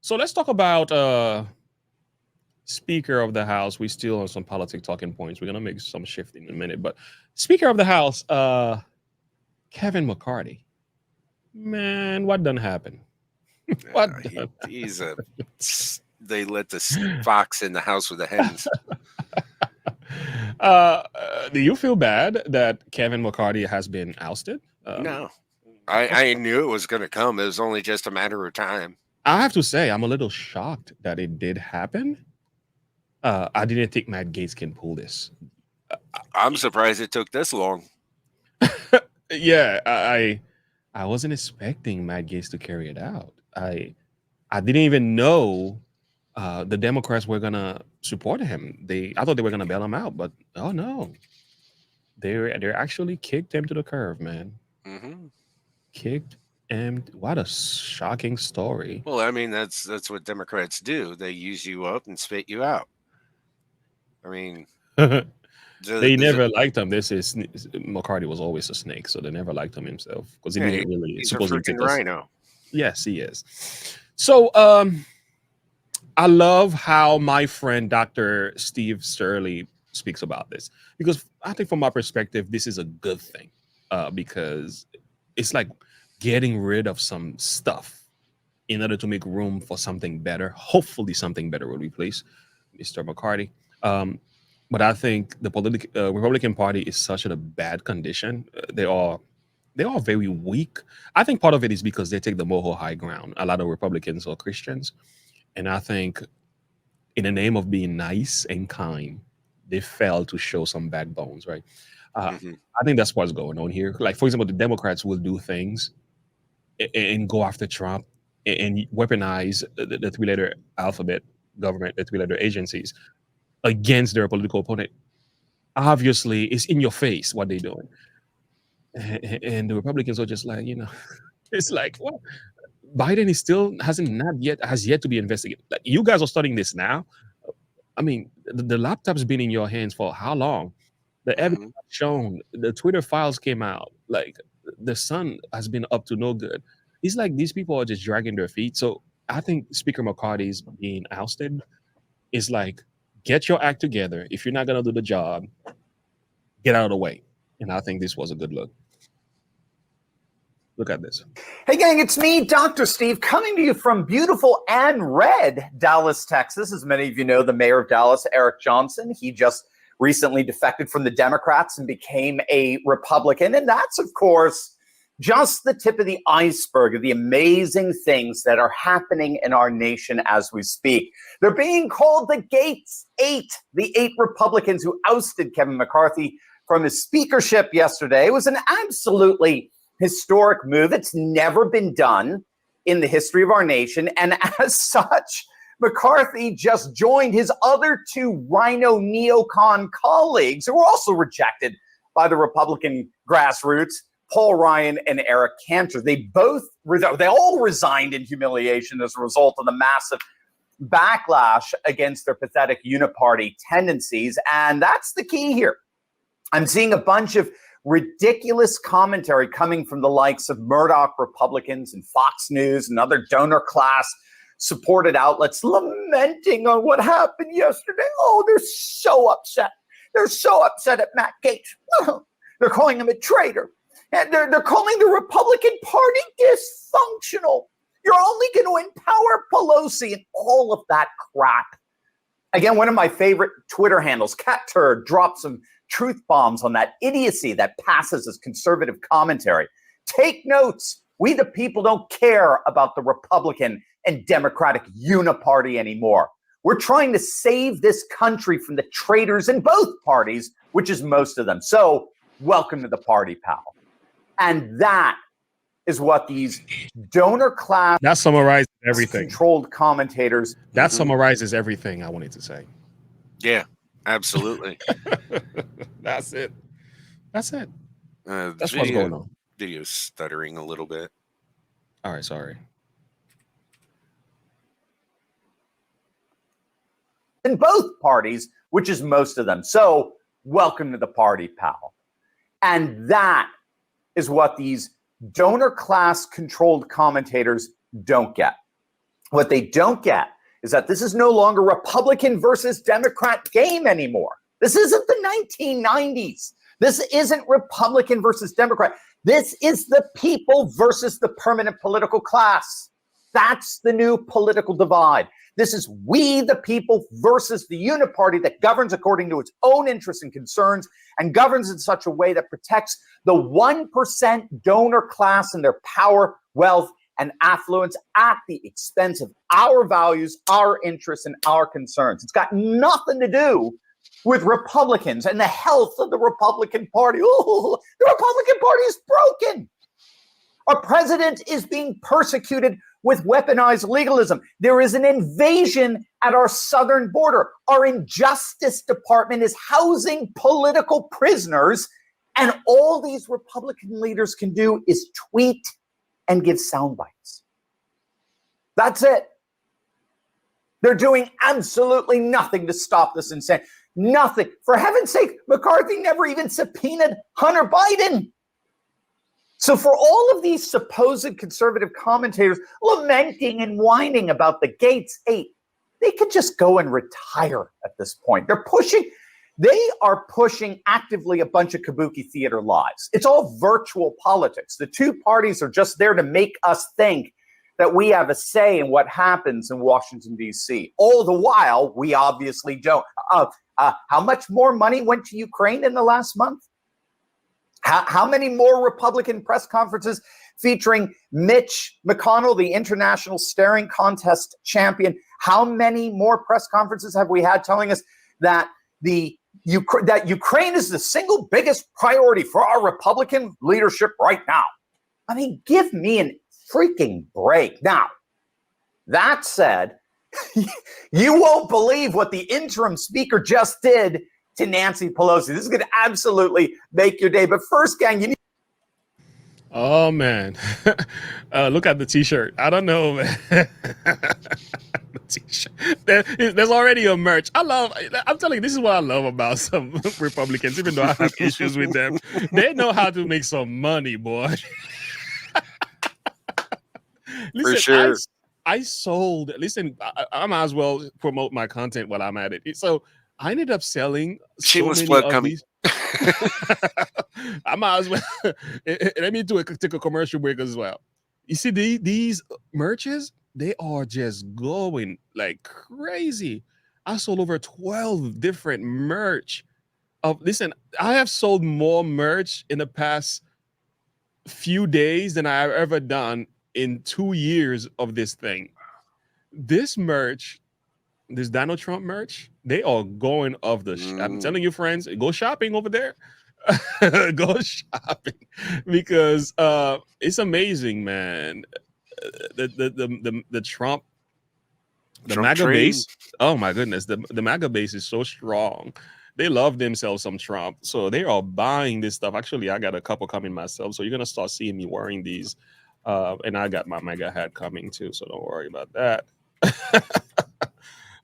So let's talk about Speaker of the House. We still have some politic talking points. We're gonna make some shifting in a minute, but Speaker of the House, Kevin McCarthy. Man, what done happened? What done? He's a. They let the fox in the house with the hens. Do you feel bad that Kevin McCarthy has been ousted? No, I knew it was going to come. It was only just a matter of time. I have to say, I'm a little shocked that it did happen. I didn't think Matt Gaetz can pull this. I'm surprised it took this long. Yeah, I wasn't expecting Matt Gaetz to carry it out. I didn't even know the Democrats were gonna support him. I thought they were gonna bail him out, but oh no, they actually kicked him to the curb, man. Mm-hmm. Kicked him. What a shocking story. Well, I mean that's what Democrats do. They use you up and spit you out. I mean, they never liked him. McCarthy was always a snake, so they never liked him himself because he didn't really he's supposedly a freaking rhino. Yes, he is. So I love how my friend Dr. Steve Sturley speaks about this, because I think from my perspective, this is a good thing, because it's like getting rid of some stuff in order to make room for something better. Hopefully something better will replace Mr. McCarthy. But I think the Republican Party is such a bad condition. They are very weak. I think part of it is because they take the moral high ground. A lot of Republicans are Christians. And I think in the name of being nice and kind, they fail to show some backbones, right? I think that's what's going on here. Like, for example, the Democrats will do things and go after Trump and weaponize the three-letter alphabet government, the three-letter agencies against their political opponent. Obviously, it's in your face what they're doing. And the Republicans are just like, it's like, what? Biden has yet to be investigated. Like, you guys are studying this now. I mean, the laptop's been in your hands for how long? The evidence shown, the Twitter files came out. Like, the Sun has been up to no good. It's like these people are just dragging their feet. So I think Speaker McCarthy's being ousted is like, get your act together. If you're not gonna do the job, get out of the way. And I think this was a good look. Look at this. Hey, gang, it's me, Dr. Steve, coming to you from beautiful and red Dallas, Texas. As many of you know, the mayor of Dallas, Eric Johnson, he just recently defected from the Democrats and became a Republican. And that's, of course, just the tip of the iceberg of the amazing things that are happening in our nation as we speak. They're being called the Gaetz 8, the 8 Republicans who ousted Kevin McCarthy from his speakership yesterday. It was an absolutely historic move. It's never been done in the history of our nation. And as such, McCarthy just joined his other 2 rhino neocon colleagues who were also rejected by the Republican grassroots, Paul Ryan and Eric Cantor. They all resigned in humiliation as a result of the massive backlash against their pathetic uniparty tendencies. And that's the key here. I'm seeing a bunch of ridiculous commentary coming from the likes of Murdoch Republicans and Fox News and other donor class supported outlets lamenting on what happened yesterday. Oh, they're so upset. They're so upset at Matt Gaetz. They're calling him a traitor. And they're calling the Republican Party dysfunctional. You're only going to empower Pelosi and all of that crap. Again, one of my favorite Twitter handles, Cat Turd, dropped some truth bombs on that idiocy that passes as conservative commentary. Take notes. We the people don't care about the Republican and Democratic uniparty anymore. We're trying to save this country from the traitors in both parties, which is most of them. So welcome to the party, pal. And that is what these donor class that summarizes everything. Controlled commentators. That summarizes everything I wanted to say. Yeah, absolutely. That's it. That's it. That's what's going on. Video's stuttering a little bit. All right, sorry. In both parties, which is most of them. So welcome to the party, pal. And that is what these donor class controlled commentators don't get. What they don't get is that this is no longer Republican versus Democrat game anymore. This isn't the 1990s. This isn't Republican versus Democrat. This is the people versus the permanent political class. That's the new political divide. This is we, the people, versus the uniparty that governs according to its own interests and concerns and governs in such a way that protects the 1% donor class and their power, wealth, and affluence at the expense of our values, our interests, and our concerns. It's got nothing to do with Republicans and the health of the Republican Party. Ooh, the Republican Party is broken. Our president is being persecuted with weaponized legalism. There is an invasion at our southern border. Our Injustice Department is housing political prisoners, and all these Republican leaders can do is tweet and give sound bites. That's it. They're doing absolutely nothing to stop this insanity. Nothing. For heaven's sake, McCarthy never even subpoenaed Hunter Biden. So for all of these supposed conservative commentators lamenting and whining about the Gates 8, they could just go and retire at this point. They are pushing actively a bunch of kabuki theater lies. It's all virtual politics. The two parties are just there to make us think that we have a say in what happens in Washington, D.C. All the while, we obviously don't. How much more money went to Ukraine in the last month? How many more Republican press conferences featuring Mitch McConnell, the international staring contest champion? How many more press conferences have we had telling us that that Ukraine is the single biggest priority for our Republican leadership right now? I mean, give me a freaking break. Now, that said, you won't believe what the interim speaker just did to Nancy Pelosi. This is going to absolutely make your day. But first, gang, you need. Oh man, look at the T-shirt. I don't know, man. The T-shirt. There's already a merch. I'm telling you, this is what I love about some Republicans. Even though I have issues with them, they know how to make some money, boy. Listen, For sure. I sold. Listen, I might as well promote my content while I'm at it. So I ended up selling Shameless so many plug of coming. these. I might as well. Let me take a commercial break as well. You see, these merches, they are just going like crazy. I sold over 12 different merch. Listen, I have sold more merch in the past few days than I've ever done in 2 years of this thing. This merch, this Donald Trump merch, they are going off the. I'm telling you, friends, go shopping over there. Go shopping because it's amazing, man. The Trump, the Trump MAGA train. base. Oh my goodness, the MAGA base is so strong. They love themselves some Trump, so they are buying this stuff. Actually, I got a couple coming myself, so you're gonna start seeing me wearing these. And I got my MAGA hat coming too, so don't worry about that.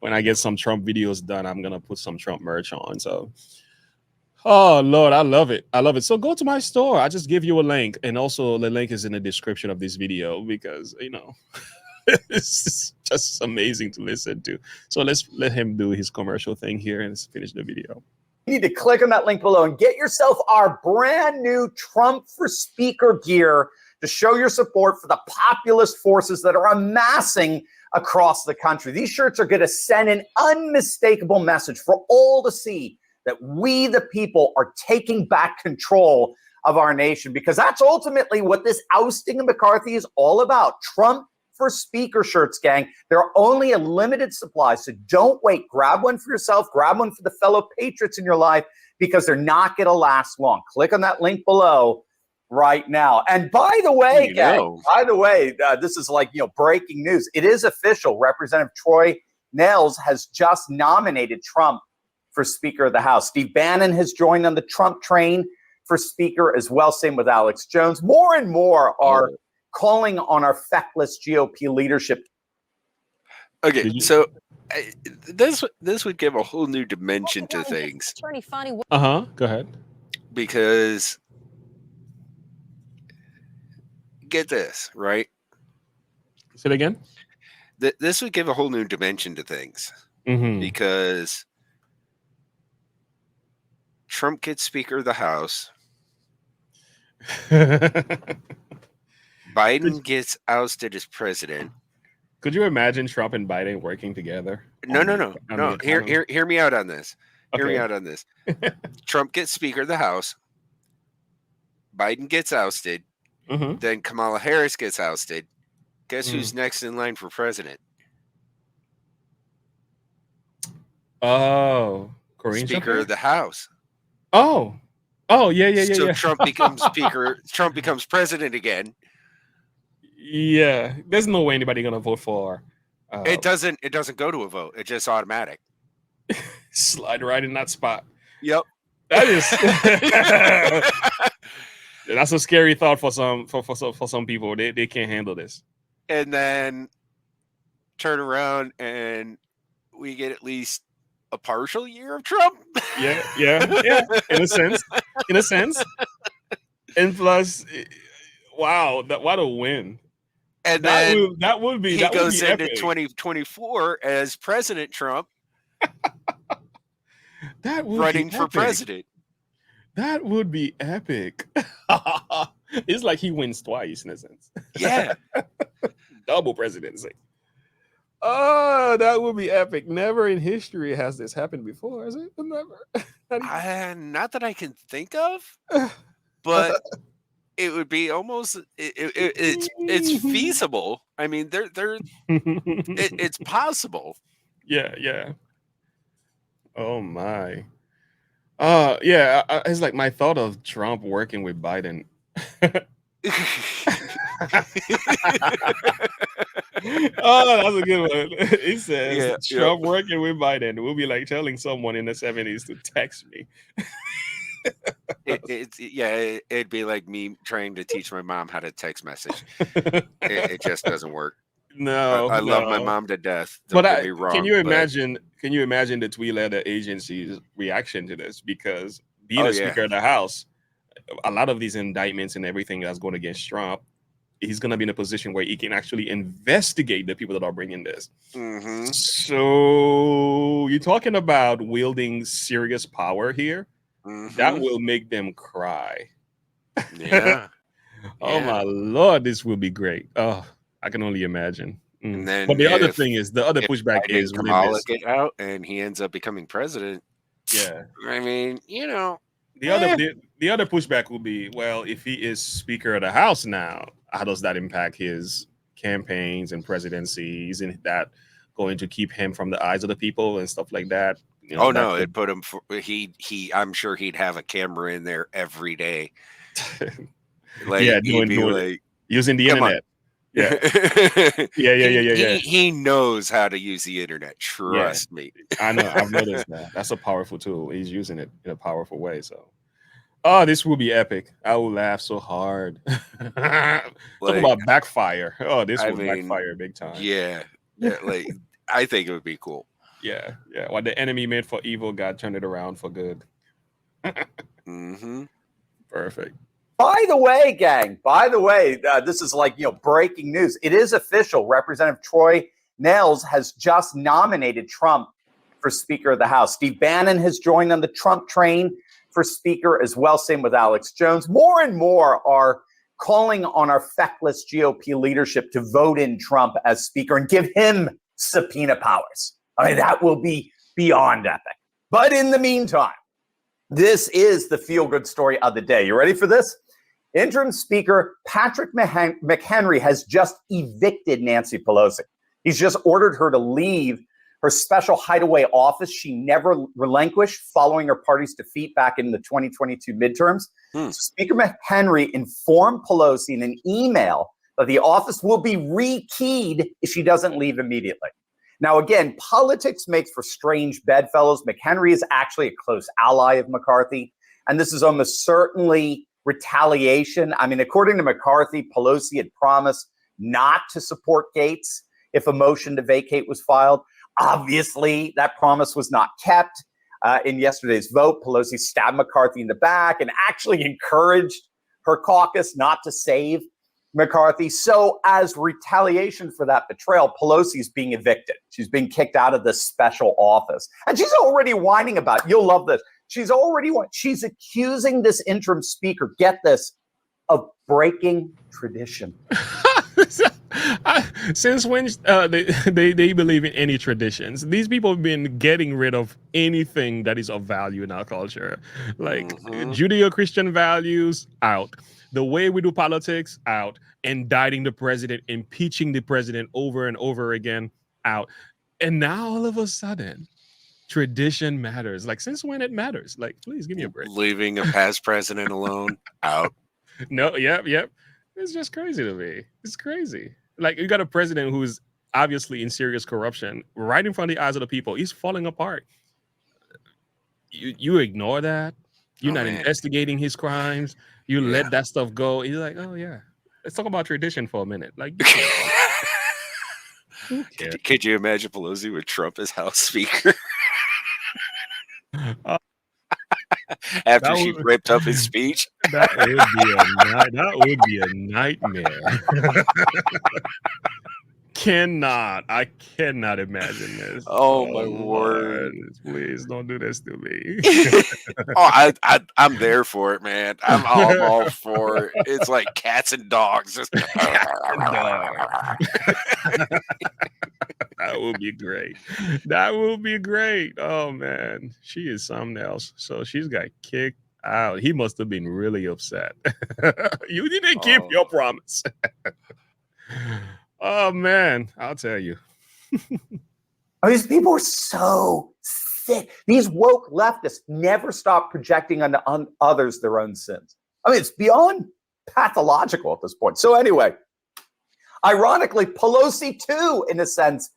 When I get some Trump videos done, I'm gonna put some Trump merch on. So, oh Lord, I love it. I love it. So go to my store. I just give you a link, and also the link is in the description of this video because it's just amazing to listen to. So let's let him do his commercial thing here and let's finish the video. You need to click on that link below and get yourself our brand new Trump for Speaker gear to show your support for the populist forces that are amassing across the country. These shirts are going to send an unmistakable message for all to see that we, the people, are taking back control of our nation, because that's ultimately what this ousting of McCarthy is all about. Trump for Speaker shirts, gang. There are only a limited supply, so don't wait. Grab one for yourself. Grab one for the fellow patriots in your life, because they're not going to last long. Click on that link below right now. And by the way, this is like, breaking news. It is official. Representative Troy Nehls has just nominated Trump for Speaker of the House. Steve Bannon has joined on the Trump train for Speaker as well. Same with Alex Jones. More and more are calling on our feckless GOP leadership. Okay, so this would give a whole new dimension to things. Pretty funny. Go ahead. Because get this, right? Say it again. this would give a whole new dimension to things Mhm. because Trump gets Speaker of the House, Biden gets ousted as president. Could you imagine Trump and Biden working together? No. On the economy? Hear me out on this. Hear me Okay. out on this. Trump gets Speaker of the House. Biden gets ousted. Mhm. Then Kamala Harris gets ousted. Guess who's next in line for president? Oh, Korean Speaker champagne? of the House. Oh, yeah. Trump becomes Speaker. Trump becomes president again. Yeah, there's no way anybody gonna vote for. It doesn't go to a vote. It's just automatic. Slide right in that spot. Yep. That is. That's a scary thought for some people. They can't handle this. And then turn around and we get at least a partial year of Trump. Yeah. In a sense. And plus, wow, what a win. And then that would be he goes into epic. 2024 as President Trump. That would running be for epic. president. That would be epic. It's like he wins twice in a sense. Yeah. Double presidency. Oh, that would be epic. Never in history has this happened before, has it? Never. Not that I can think of, but it would be almost. It's feasible. I mean, it's possible. Yeah. Oh my. Yeah. It's like my thought of Trump working with Biden. Oh, that's a good one. It says Trump working with Biden. We'll be like telling someone in the 70s to text me. It'd be like me trying to teach my mom how to text message. It just doesn't work. No, I love my mom to death. Don't get me wrong. Can you imagine the tweet letter agency's reaction to this? Because being a Speaker of the House, a lot of these indictments and everything that's going against Trump, he's going to be in a position where he can actually investigate the people that are bringing this. Mm-hmm. So you're talking about wielding serious power here. Mm-hmm. That will make them cry. Yeah. Oh my Lord, this will be great. Oh, I can only imagine. And then but the other thing is, the other pushback is Kamala get out and he ends up becoming president. Yeah. I mean, the other pushback will be, well, if he is Speaker of the House now, how does that impact his campaigns and presidency? Isn't that going to keep him from the eyes of the people and stuff like that? No, it put him I'm sure he'd have a camera in there every day. Like using the internet. Yeah. Yeah. He knows how to use the internet. Trust me. I know. I've noticed that. That's a powerful tool. He's using it in a powerful way. So, this will be epic. I will laugh so hard. Talk about backfire. Oh, this will backfire big time. Yeah. I think it would be cool. Yeah. What the enemy meant for evil, God turned it around for good. Mm-hmm. Perfect. By the way, gang, this is breaking news. It is official. Representative Troy Nehls has just nominated Trump for Speaker of the House. Steve Bannon has joined on the Trump train for Speaker as well. Same with Alex Jones. More and more are calling on our feckless GOP leadership to vote in Trump as Speaker and give him subpoena powers. I mean, that will be beyond epic. But in the meantime, this is the feel-good story of the day. You ready for this? Interim Speaker Patrick McHenry has just evicted Nancy Pelosi. He's just ordered her to leave her special hideaway office she never relinquished following her party's defeat back in the 2022 midterms. So Speaker McHenry informed Pelosi in an email that the office will be rekeyed if she doesn't leave immediately. Now, again, politics makes for strange bedfellows. McHenry is actually a close ally of McCarthy, and this is almost certainly retaliation. I mean, according to McCarthy, Pelosi had promised not to support Gates if a motion to vacate was filed. Obviously, that promise was not kept. In yesterday's vote, Pelosi stabbed McCarthy in the back and actually encouraged her caucus not to save McCarthy. So as retaliation for that betrayal, Pelosi's being evicted. She's being kicked out of this special office. And she's already whining about it. You'll love this. She's accusing this interim speaker, get this, of breaking tradition. Since when they believe in any traditions? These people have been getting rid of anything that is of value in our culture. Like Judeo-Christian values, out. The way we do politics, out. Indicting the president, impeaching the president over and over again, out. And now all of a sudden, tradition matters. Like, since when it matters? Like, please give me a break. Leaving a past president alone, out. No, yep. It's just crazy to me. It's crazy. Like, you got a president who's obviously in serious corruption right in front of the eyes of the people. He's falling apart. You ignore that. You're not investigating his crimes. You let that stuff go. He's like, oh yeah, let's talk about tradition for a minute. Like, could you imagine Pelosi with Trump as House Speaker? After she ripped up his speech, that would be a nightmare. I cannot imagine this. Oh my word! Please don't do this to me. I'm there for it, man. I'm all for it. It's like cats and dogs. Just That would be great. That would be great. Oh man, she is something else. So she's got kicked out. He must have been really upset. You didn't keep your promise. Oh man, I'll tell you. These people are so sick. These woke leftists never stop projecting on others their own sins. I mean, it's beyond pathological at this point. So anyway, ironically, Pelosi too, in a sense,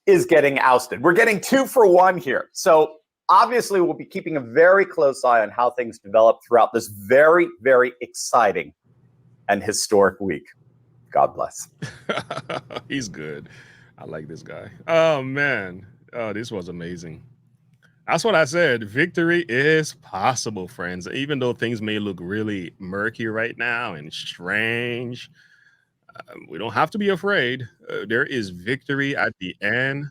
is getting ousted. We're getting 2 for 1 here. So obviously, we'll be keeping a very close eye on how things develop throughout this very, very exciting and historic week. God bless. He's good. I like this guy. Oh, man. Oh, this was amazing. That's what I said. Victory is possible, friends. Even though things may look really murky right now and strange, we don't have to be afraid. There is victory at the end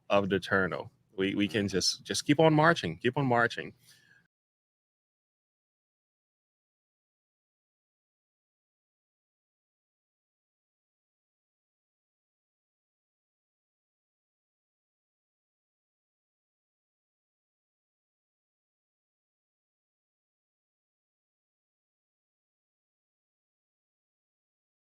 of the tunnel. We can just keep on marching. Keep on marching.